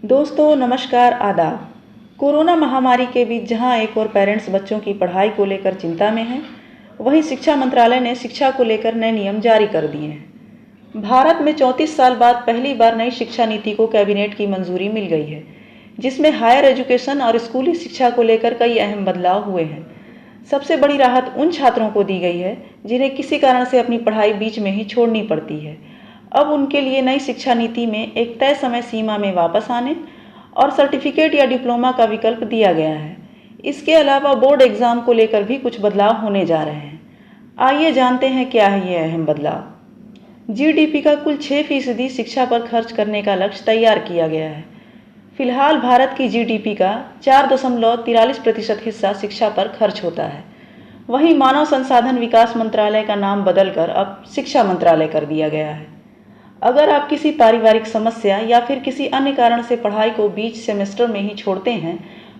दोस्तों नमस्कार आदाब। कोरोना महामारी के बीच जहां एक और पेरेंट्स बच्चों की पढ़ाई को लेकर चिंता में हैं, वहीं शिक्षा मंत्रालय ने शिक्षा को लेकर नए नियम जारी कर दिए हैं। भारत में 34 साल बाद पहली बार नई शिक्षा नीति को कैबिनेट की मंजूरी मिल गई है, जिसमें हायर एजुकेशन और स्कूली शिक्षा को लेकर कई अहम बदलाव हुए हैं। सबसे बड़ी राहत उन छात्रों को दी गई है जिन्हें किसी कारण से अपनी पढ़ाई बीच में ही छोड़नी पड़ती है। अब उनके लिए नई शिक्षा नीति में एक तय समय सीमा में वापस आने और सर्टिफिकेट या डिप्लोमा का विकल्प दिया गया है। इसके अलावा बोर्ड एग्जाम को लेकर भी कुछ बदलाव होने जा रहे हैं। आइए जानते हैं क्या है ये अहम बदलाव। जीडीपी का कुल 6% शिक्षा पर खर्च करने का लक्ष्य तैयार किया गया है। फिलहाल भारत की जीडीपी का 4.43% हिस्सा शिक्षा पर खर्च होता है। वहीं मानव संसाधन विकास मंत्रालय का नाम बदलकर अब शिक्षा मंत्रालय कर दिया गया है। अगर आप किसी पारिवारिक समस्या या फिर किसी अन्य कारण से पढ़ाई को बीच सेमेस्टर में ही छोड़ते हैं,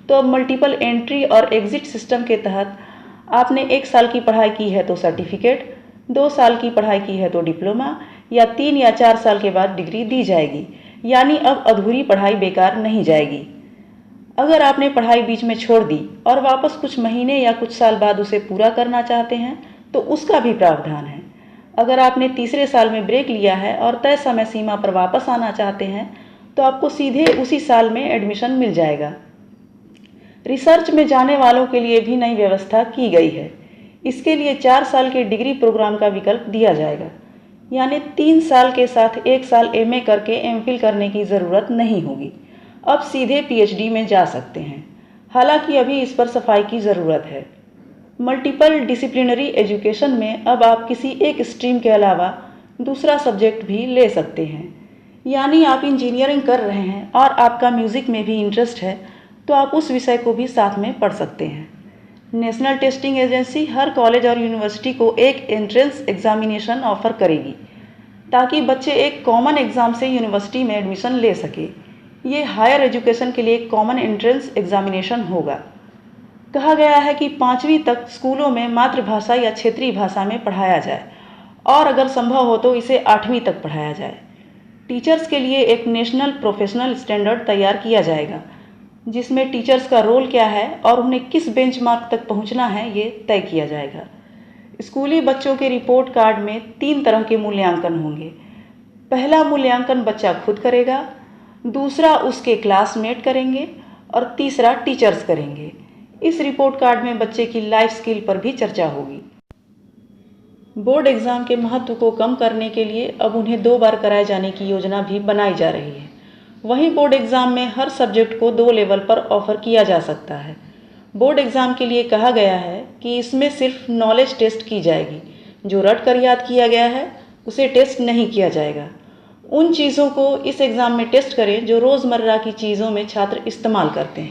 तो अब मल्टीपल एंट्री और एग्जिट सिस्टम के तहत आपने 1 साल की पढ़ाई की है तो सर्टिफिकेट, 2 साल की पढ़ाई की है तो डिप्लोमा या 3 या 4 साल के बाद डिग्री दी जाएगी। यानी अब अधूरी पढ़ाई बेकार नहीं जाएगी। अगर आपने पढ़ाई बीच में छोड़ दी और वापस कुछ महीने या कुछ साल बाद उसे पूरा करना चाहते हैं, तो उसका भी प्रावधान है। अगर आपने तीसरे साल में ब्रेक लिया है और तय समय सीमा पर वापस आना चाहते हैं, तो आपको सीधे उसी साल में एडमिशन मिल जाएगा। रिसर्च में जाने वालों के लिए भी नई व्यवस्था की गई है। इसके लिए 4 साल के डिग्री प्रोग्राम का विकल्प दिया जाएगा। यानी 3 साल के साथ 1 साल एमए करके एमफिल करने की ज़रूरत नहीं होगी। अब सीधे पीएचडी में जा सकते हैं। हालांकि अभी इस पर सफाई की ज़रूरत है। मल्टीपल डिसिप्लिनरी एजुकेशन में अब आप किसी एक स्ट्रीम के अलावा दूसरा सब्जेक्ट भी ले सकते हैं। यानी आप इंजीनियरिंग कर रहे हैं और आपका म्यूज़िक में भी इंटरेस्ट है, तो आप उस विषय को भी साथ में पढ़ सकते हैं। नेशनल टेस्टिंग एजेंसी हर कॉलेज और यूनिवर्सिटी को एक एंट्रेंस एग्जामिनेशन ऑफर करेगी, ताकि बच्चे एक कॉमन एग्ज़ाम से यूनिवर्सिटी में एडमिशन ले सके। ये हायर एजुकेशन के लिए एक कॉमन एंट्रेंस एग्जामिनेशन होगा। कहा गया है कि 5वीं तक स्कूलों में मातृभाषा या क्षेत्रीय भाषा में पढ़ाया जाए और अगर संभव हो तो इसे 8वीं तक पढ़ाया जाए। टीचर्स के लिए एक नेशनल प्रोफेशनल स्टैंडर्ड तैयार किया जाएगा, जिसमें टीचर्स का रोल क्या है और उन्हें किस बेंचमार्क तक पहुंचना है ये तय किया जाएगा। स्कूली बच्चों के रिपोर्ट कार्ड में 3 तरह के मूल्यांकन होंगे। पहला मूल्यांकन बच्चा खुद करेगा, दूसरा उसके क्लासमेट करेंगे और तीसरा टीचर्स करेंगे। इस रिपोर्ट कार्ड में बच्चे की लाइफ स्किल पर भी चर्चा होगी। बोर्ड एग्ज़ाम के महत्व को कम करने के लिए अब उन्हें 2 बार कराए जाने की योजना भी बनाई जा रही है। वहीं बोर्ड एग्ज़ाम में हर सब्जेक्ट को 2 लेवल पर ऑफर किया जा सकता है। बोर्ड एग्ज़ाम के लिए कहा गया है कि इसमें सिर्फ नॉलेज टेस्ट की जाएगी। जो रट कर याद किया गया है उसे टेस्ट नहीं किया जाएगा। उन चीज़ों को इस एग्ज़ाम में टेस्ट करें जो रोज़मर्रा की चीज़ों में छात्र इस्तेमाल करते हैं।